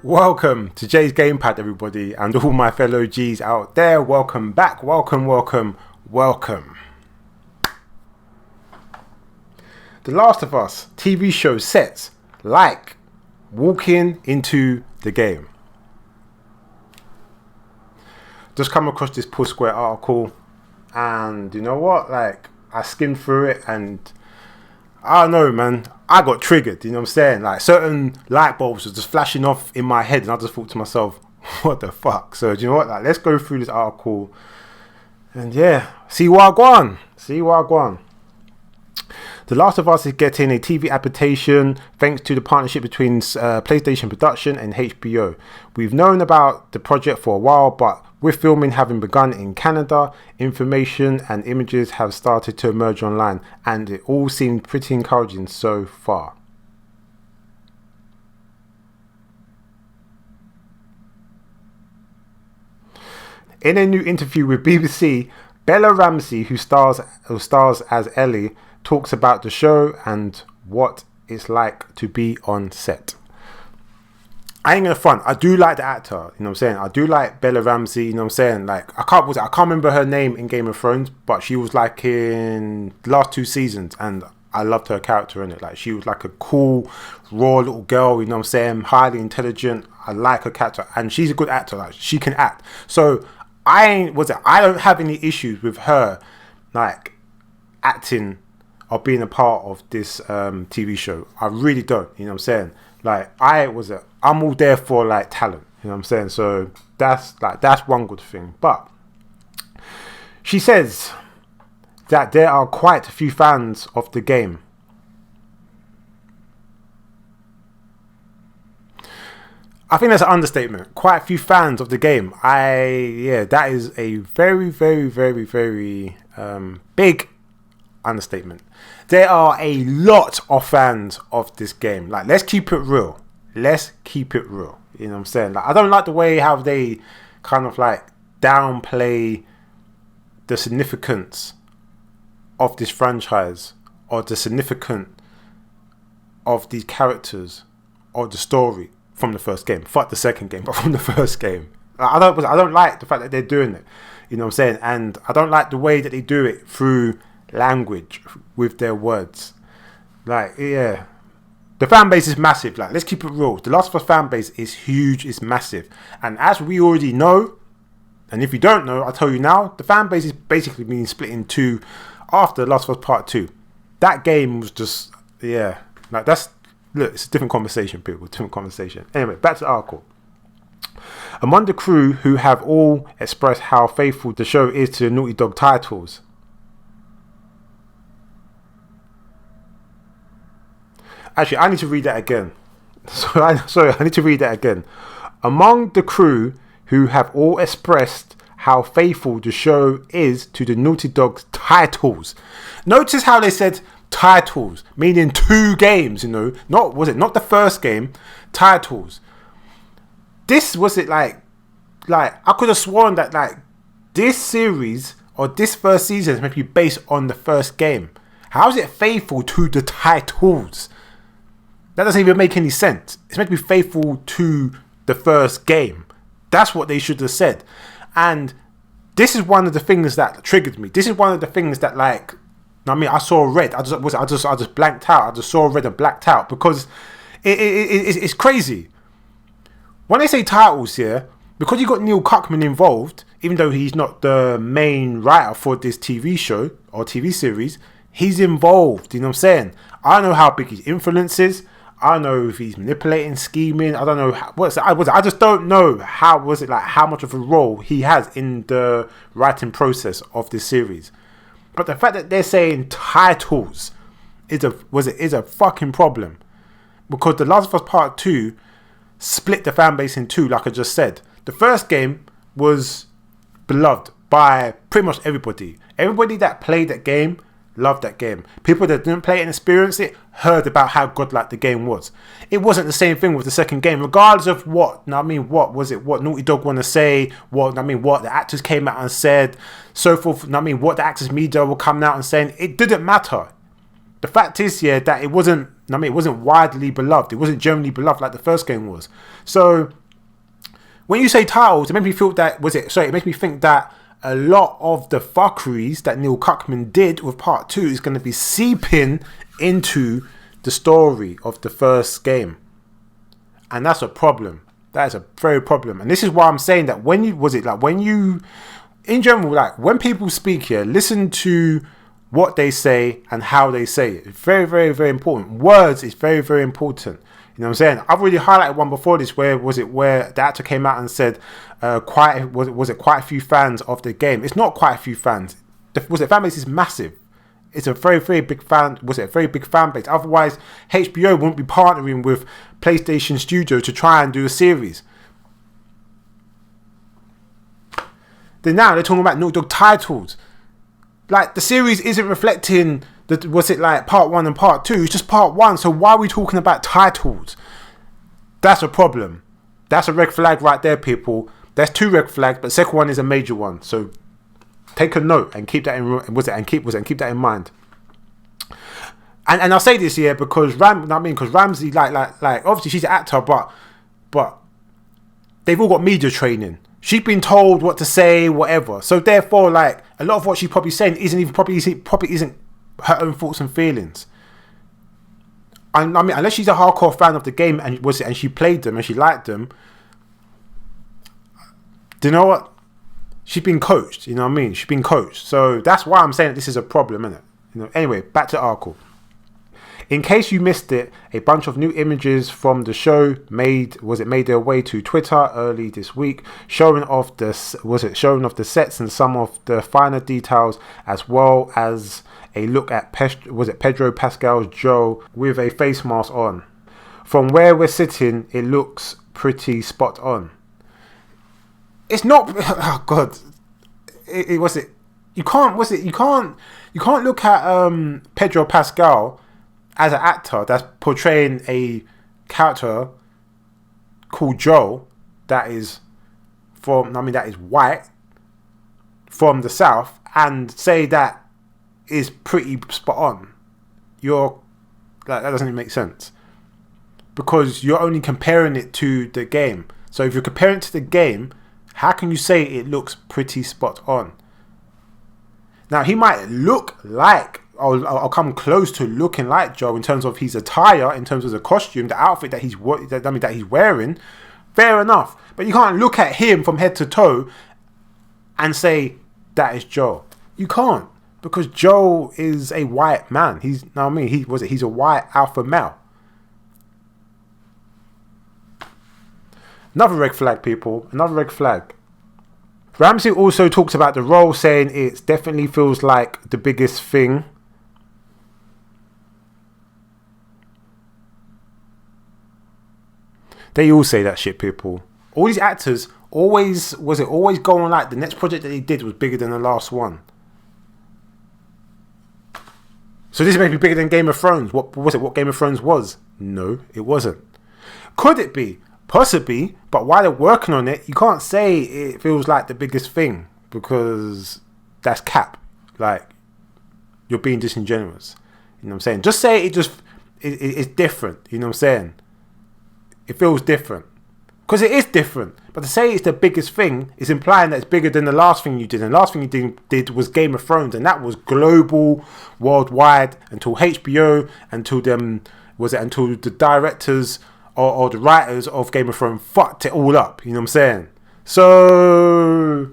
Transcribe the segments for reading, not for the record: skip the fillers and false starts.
Welcome to Jay's Gamepad, everybody, and all my fellow G's out there. Welcome back. Welcome. The Last of Us TV show sets like walking into the game. Just come across this Pull Square article, and you know what? Like, I skimmed through it, and I don't know, man. I got triggered, you know what I'm saying? Like, certain light bulbs were just flashing off in my head, and I just thought to myself, what the fuck? So, do you know what? Like, let's go through this article and see what I go on. The Last of Us is getting a TV adaptation thanks to the partnership between PlayStation Production and HBO. We've known about the project for a while, but with filming having begun in Canada, information and images have started to emerge online, and it all seemed pretty encouraging so far. In a new interview with BBC, Bella Ramsey, who stars as Ellie, talks about the show and what it's like to be on set. I ain't gonna front, I do like the actor, you know what I'm saying? I do like Bella Ramsey, you know what I'm saying? Like, I can't remember her name in Game of Thrones, but she was like in the last 2 seasons, and I loved her character in it. Like, she was like a cool, raw little girl, you know what I'm saying? Highly intelligent. I like her character, and she's a good actor. Like, she can act. So I don't have any issues with her, like, acting or being a part of this TV show. I really don't, you know what I'm saying? Like, I'm all there for, like, talent, you know what I'm saying? So that's one good thing. But she says that there are quite a few fans of the game. I think that's an understatement. Quite a few fans of the game. That is a very, very, very, very big understatement. There are a lot of fans of this game. Like, let's keep it real. You know what I'm saying? Like, I don't like the way how they kind of like downplay the significance of this franchise, or the significance of these characters, or the story from the first game. Fuck the second game, but from the first game. I don't like the fact that they're doing it. You know what I'm saying? And I don't like the way that they do it through language with their words. Like, yeah, the fan base is massive. Like, let's keep it real. The Last of Us fan base is huge, it's massive. And as we already know, and if you don't know, I'll tell you now, the fan base is basically being split in two after The Last of Us Part 2. That game was just, like, it's a different conversation, people, different conversation. Anyway, back to the article. Among the crew who have all expressed how faithful the show is to the Naughty Dog titles. Actually, I need to read that again. Sorry, I need to read that again. Among the crew who have all expressed how faithful the show is to the Naughty Dog titles. Notice how they said titles, meaning 2 games, you know. Not the first game, titles. This was it like I could have sworn that like this series or this first season is meant to be based on the first game. How is it faithful to the titles? That doesn't even make any sense. It's meant to be faithful to the first game. That's what they should have said. And this is one of the things that triggered me. This is one of the things that, like, I mean, I saw red. I just blanked out. I just saw red and blacked out because it's crazy. When they say titles here, because you got Neil Cuckman involved, even though he's not the main writer for this TV show or TV series, he's involved. You know what I'm saying? I don't know how big his influence is. I don't know if he's manipulating, scheming. I don't know I just don't know how much of a role he has in the writing process of this series. But the fact that they're saying titles is a fucking problem, because The Last of Us Part 2 split the fan base in 2, like I just said. The first game was beloved by pretty much everybody. Everybody that played that game loved that game. People that didn't play it and experience it heard about how godlike the game was. It wasn't the same thing with the second game, regardless of what Naughty Dog want to say, what the actors came out and said, so forth. What the actors media were coming out and saying. It didn't matter. The fact is, yeah, that it wasn't. I mean, it wasn't widely beloved. It wasn't generally beloved like the first game was. So when you say titles, it makes me feel that it makes me think that a lot of the fuckeries that Neil Cuckman did with Part 2 is going to be seeping into the story of the first game, and that's a problem. That is a very problem, and this is why I'm saying that when people speak here, listen to what they say and how they say it. It's very, very, very important. Words is very, very important. You know what I'm saying? I've already highlighted one before this where the actor came out and said quite a few fans of the game. It's not quite a few fans. The fan base is massive. It's a very, very big fan. A very big fan base. Otherwise, HBO wouldn't be partnering with PlayStation Studio to try and do a series. Then now they're talking about Naughty Dog titles. Like, the series isn't reflecting part 1 and part 2. It's just part 1. So why are we talking about titles? That's a problem. That's a red flag right there, people. That's 2 red flags, but the second one is a major one. So take a note and keep that keep that in mind. And I'll say this here because Ramsey, like obviously she's an actor, but they've all got media training. She's been told what to say, whatever. So therefore, like, a lot of what she's probably saying isn't her own thoughts and feelings. I mean, unless she's a hardcore fan of the game and she played them and she liked them, do you know what? She's been coached. You know what I mean? She's been coached. So that's why I'm saying that this is a problem, isn't it? You know. Anyway, back to the article. In case you missed it, a bunch of new images from the show made their way to Twitter early this week, showing off the sets and some of the finer details, as well as a look at Pedro Pascal's Joe with a face mask on. From where we're sitting, it looks pretty spot on. It's not. Oh God! You can't look at Pedro Pascal as an actor that's portraying a character called Joe that is white from the South and say that is pretty spot on. That doesn't even make sense because you're only comparing it to the game. So if you're comparing it to the game, how can you say it looks pretty spot on? Now he might look like, I'll come close to looking like Joe in terms of his attire, in terms of the costume, the outfit that he's wearing. Fair enough, but you can't look at him from head to toe and say that is Joe. You can't, because Joe is a white man. He's a white alpha male. Another red flag, people. Another red flag. Ramsey also talks about the role, saying it definitely feels like the biggest thing. They all say that shit, people. All these actors always going like the next project that they did was bigger than the last one. So this may be bigger than Game of Thrones. What Game of Thrones was? No, it wasn't. Could it be? Possibly, but while they're working on it, you can't say it feels like the biggest thing because that's cap. Like, you're being disingenuous. You know what I'm saying? Just say it's different. You know what I'm saying? It feels different. Because it is different. But to say it's the biggest thing is implying that it's bigger than the last thing you did. And the last thing you did was Game of Thrones. And that was global, worldwide, until HBO, until the directors or the writers of Game of Thrones fucked it all up. You know what I'm saying? So,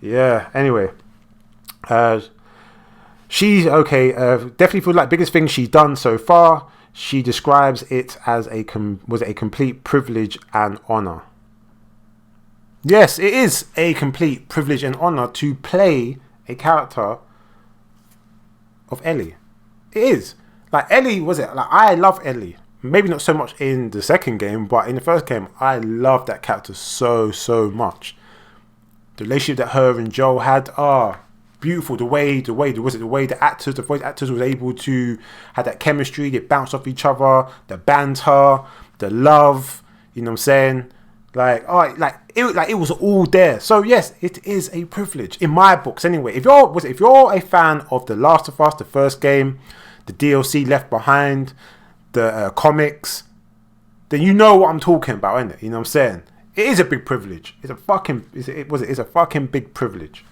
yeah, anyway. She's okay. Definitely feels like biggest thing she's done so far. She describes it as a complete privilege and honor. Yes, it is a complete privilege and honor to play a character of Ellie. It is. Like Ellie, I love Ellie. Maybe not so much in the second game, but in the first game, I loved that character so much. The relationship that her and Joel had, beautiful. The way the voice actors was able to have that chemistry. They bounced off each other, the banter, the love. You know what I'm saying? Like it was all there. So yes, it is a privilege in my books anyway. If you're a fan of The Last of Us, the first game, the DLC Left Behind, the comics, then you know what I'm talking about, innit? You know what I'm saying? It is a big privilege. It's a fucking big privilege.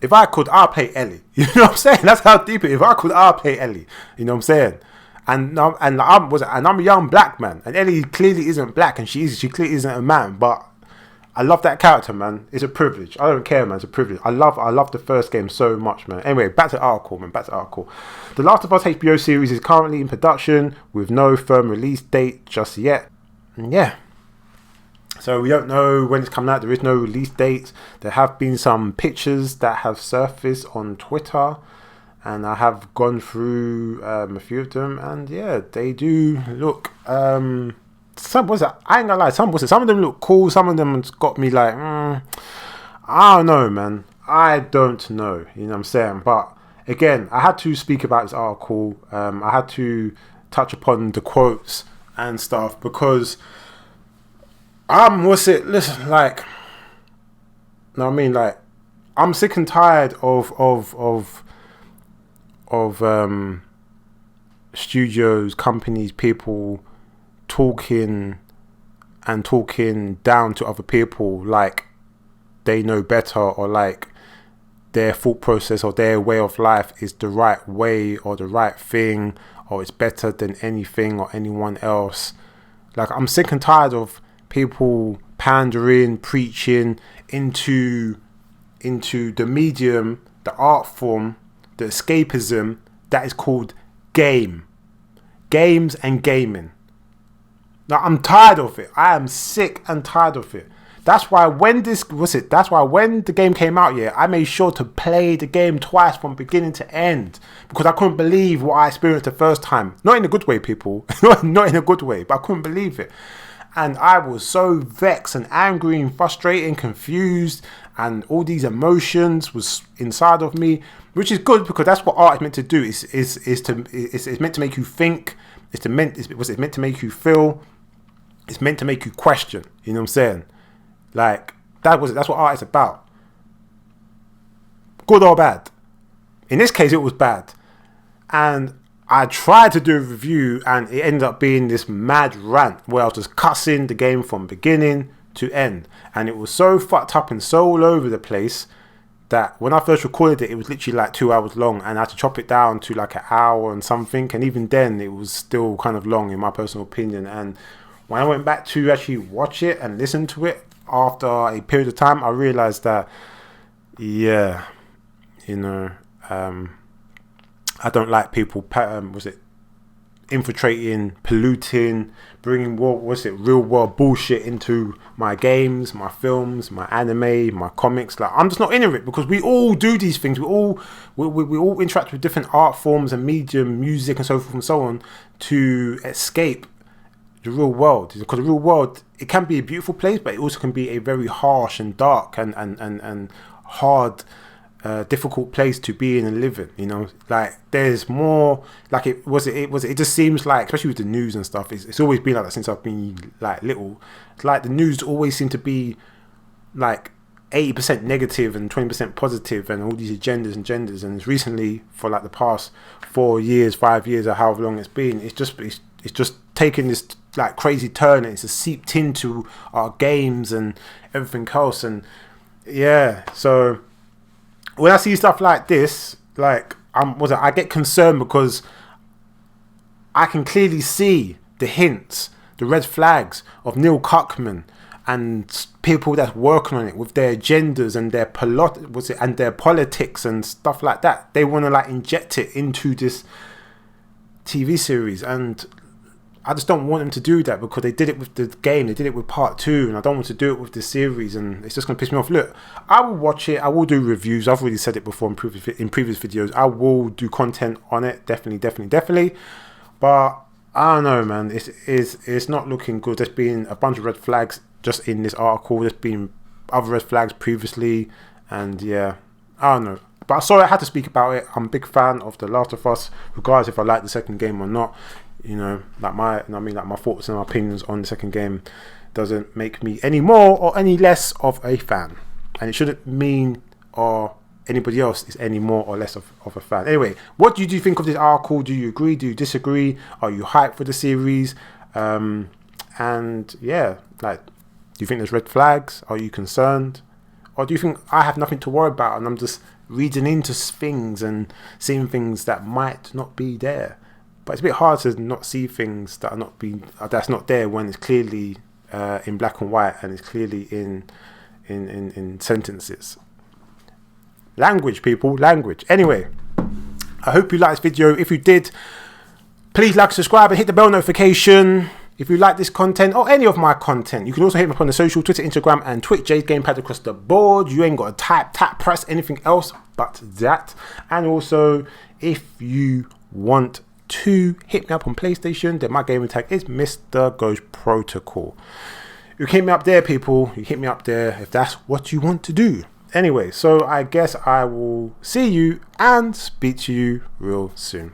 If I could, I'll play Ellie. You know what I'm saying? That's how deep it is. If I could, I'll play Ellie. You know what I'm saying? And I'm a young black man, and Ellie clearly isn't black, and she clearly isn't a man. But I love that character, man. It's a privilege. I don't care, man. It's a privilege. I love the first game so much, man. Anyway, back to the article, man. The Last of Us HBO series is currently in production with no firm release date just yet. And yeah. So we don't know when it's coming out. There is no release date. There have been some pictures that have surfaced on Twitter, and I have gone through a few of them, and yeah, they do look. I ain't gonna lie. Some of them look cool. Some of them got me like, I don't know, man. I don't know. You know what I'm saying? But again, I had to speak about this article. I had to touch upon the quotes and stuff because listen, like, you know what I mean? Like, I'm sick and tired of studios, companies, people talking down to other people like they know better, or like their thought process or their way of life is the right way or the right thing, or it's better than anything or anyone else. Like, I'm sick and tired of people pandering, preaching into the medium, the art form, the escapism that is called games and gaming. Now, I'm tired of it. I am sick and tired of it. That's why when the game came out, yeah, I made sure to play the game twice from beginning to end, because I couldn't believe what I experienced the first time. Not in a good way, people. Not in a good way, but I couldn't believe it. And I was so vexed and angry and frustrated and confused, and all these emotions was inside of me, which is good, because that's what art is meant to do. It's meant to make you think. It's meant to make you feel. It's meant to make you question. You know what I'm saying? Like, that's what art is about. Good or bad. In this case, it was bad. And I tried to do a review, and it ended up being this mad rant where I was just cussing the game from beginning to end. And it was so fucked up and so all over the place that when I first recorded it was literally like 2 hours long, and I had to chop it down to like an hour and something. And even then, it was still kind of long in my personal opinion. And when I went back to actually watch it and listen to it after a period of time, I realized that, yeah, you know, I don't like people, infiltrating, polluting, bringing real world bullshit into my games, my films, my anime, my comics. Like, I'm just not into it, because we all do these things. We all interact with different art forms and medium, music and so forth and so on, to escape the real world. Because the real world, it can be a beautiful place, but it also can be a very harsh and dark and hard, difficult place to be in and live in. You know, like, there's more. Like, it just seems like, especially with the news and stuff, it's always been like that since I've been like little. It's like the news always seem to be like 80% negative and 20% positive, and all these agendas, and it's recently, for like the past 4 years, 5 years, or however long it's been, it's just taken this like crazy turn, and it's just seeped into our games and everything else. And yeah, so when I see stuff like this, like, I get concerned, because I can clearly see the hints, the red flags of Neil Cuckman and people that's working on it with their agendas and their politics and stuff like that. They want to like inject it into this TV series, and I just don't want them to do that, because they did it with the game, they did it with part 2, and I don't want to do it with the series, and it's just going to piss me off. Look, I will watch it, I will do reviews, I've already said it before in previous videos, I will do content on it, definitely, but I don't know, man, it's not looking good. There's been a bunch of red flags just in this article, there's been other red flags previously, and yeah, I don't know. But sorry, I had to speak about it. I'm a big fan of The Last of Us, regardless if I like the second game or not. you know, like my thoughts and my opinions on the second game doesn't make me any more or any less of a fan, and it shouldn't mean or anybody else is any more or less of a fan. Anyway, what do you think of this article? Do you agree? Do you disagree? Are you hyped for the series? And yeah, like, do you think there's red flags? Are you concerned? Or do you think I have nothing to worry about and I'm just reading into things and seeing things that might not be there? But it's a bit hard to not see things that are that's not there when it's clearly in black and white and it's clearly in sentences. Language, people, language. Anyway, I hope you liked this video. If you did, please like, subscribe and hit the bell notification. If you like this content or any of my content, you can also hit me up on the social, Twitter, Instagram and Twitch, Jay's Gamepad across the board. You ain't got to tap, press anything else but that. And also, if you want to hit me up on PlayStation, then my gaming tag is MrGhostProtocol. You hit me up there, people. You hit me up there if that's what you want to do. Anyway, so I guess I will see you and speak to you real soon.